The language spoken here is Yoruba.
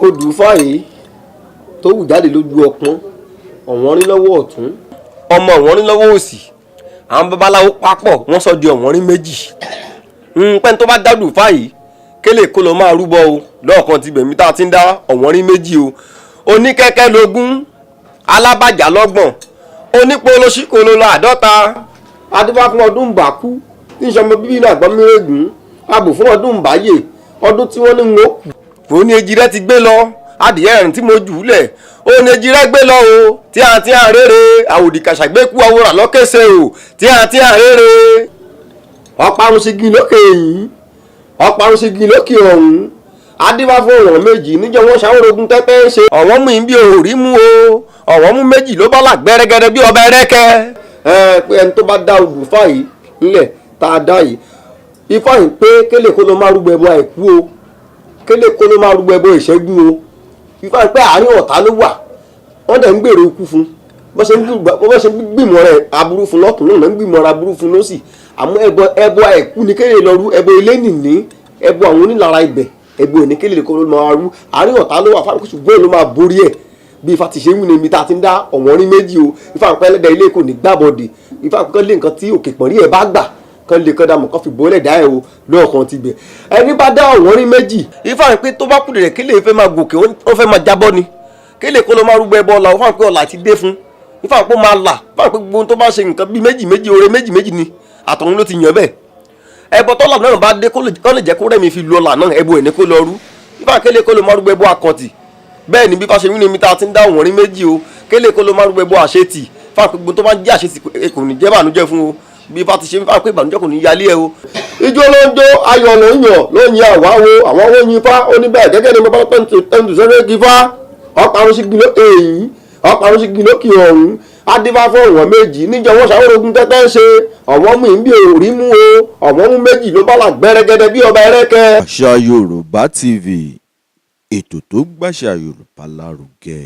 odù fàyè tó wù jáde lójú ọpọ́n ọ̀wọ́n rí lọ́wọ́ ọ̀tún ọmọ ọ̀wọ́n rí lọ́wọ́ òsì àwọn babaláwo papọ̀ wọ́n sọ di ọ̀wọ́n rí méjì pẹ́ni tó bá dádùn fàyè kélé kó lọ máa rúbọ o lọ́ọ̀kan ti bẹ̀mí tá a ti ń dá ọ̀wọ́n rí méjì o oníkẹ́kẹ́ lógún alábàjá lọ́gbọ̀n onípolóṣíkòló lọ 50 adúbá fún ọdún bàkú tí ń sọmọ bíbí náà gbọ́n mírègùn abò fún ọdún báyè ọdún tí wọ́n ní ń wò kù. ó ní ejì rẹ ti gbé lọ adìyẹ ẹ̀rìn tí mo jù ú lẹ̀ ó ní ejì rẹ gbé lọ o tí a rere àwòdì kàṣàgbékú àwòrán lọ́kẹ́sẹ̀ o tí a rere. ọ̀parun ṣigi lókè yìí ọ̀parun ṣigi lókè ọ̀hún adúbá fún ọ̀wọ́n méjì níjọ́ wọn ṣàwòrán tẹ́tẹ́ ń ṣe ọ̀wọ́n mú bí òòrí mú o ọ̀wọ́n mú méjì ló bá là gbẹ́rẹ́gẹ́dẹ́ bí ọba ẹrẹ́kẹ́. pé ẹni tó bá dá odù fàyè ńlẹ̀ tá a dá yìí ifá yìí pé kélé kó ló máa rúgbọ ẹbọ àìkú o kélé kó ló máa rúgbọ ẹbọ ìṣẹ́gun o ifá yìí pé àárín ọ̀tá ló wà wọ́n dẹ̀ ń gbèrò ikú fún bó ṣe ń gbìmọ̀ rẹ̀ aburú fún lọ́tún náà ń gbìmọ̀ rẹ̀ aburú fún lọ́sì àmọ́ ẹbọ àìkú ni kélé lọ rú ẹbọ ilé nìní ẹbọ àwọn onílára ibẹ̀ ẹbọ ìní kélé kó ló máa rú àárín ọ̀tá ló wà fáwọn ṣùgbọ́n ló máa borí ẹ̀ bí ifá ti ṣe ń wí ni mi ta ti ń dá ọ̀wọ́n rí méjì o ifá ń pẹ́ lẹ́dẹ̀ ilé kò ní gbàbọ̀dè ifá ń pẹ́ lé nǹkan tí òkè pọ̀n rí ẹ̀ bá gbà kan lè kọ́ dàmọ̀ kan fi bọ́lẹ̀ dá ẹ̀ o lọ́ọ̀kan ti bẹ̀ ẹni bá dá ọ̀wọ́n rí méjì ifá ń pẹ́ tó bá kúrò rẹ̀ kí lè fẹ́ máa gòkè ó fẹ́ máa jábọ́ ni kí lè kó ló máa rúgbọ ẹbọ ọ̀la ifá ń pẹ́ ọ̀la ti dé fún ifá ń pẹ́ máa là ifá ń pẹ́ gbogbo tó bá ṣe nǹkan bí méjì oore méjì ni àtọ̀run ló ti yàn bẹ́ẹ̀ ẹbọ tọ́lá náà bá dé kó lè jẹ́ kó rẹ̀mí fi lu ọ̀la náà ẹbọ ẹ̀ ní kó lọ rú ifá kélé kó ló máa rúgbọ ẹbọ akọ̀tì bẹ́ẹ̀ ni bí bá ṣe wí ni mi ta ti ń dá ọ̀wọ́n rí méjì o kélé kó ló máa rúgbọ ẹbọ àṣetì fáwọn gbogbo tó bá ń jẹ́ àṣetì kò ní jẹ́ bànújẹ́ fún o bí bá ti ṣe fáwọn pé ìbànújẹ́ kò ní yálé ẹ o. ijó ló ń jó ayọ̀ ló ń yàn ló ń yan àwáwo àwọn owó yin fá ó ní bẹ́ẹ̀ gẹ́gẹ́ ni mo bá tẹ́ǹtù sẹ́rẹ́ igi fá ọ̀parun sí gi lókè èyí ọ̀parun sí gi lókè ọ̀hún adífá fún ọ̀wọ́n méjì níjọ wọn ṣàwòrán tẹ́tẹ́ ń ṣe ọ̀wọ́n mú ìbí òrí mú o ọ̀wọ́n mú méjì ló bá là gbẹ́rẹ́gẹ́dẹ́ bí ọba ẹrẹ́kẹ́. Àṣà Yorùbá TV ètò tó gbàṣà Yorùbá lárugẹ.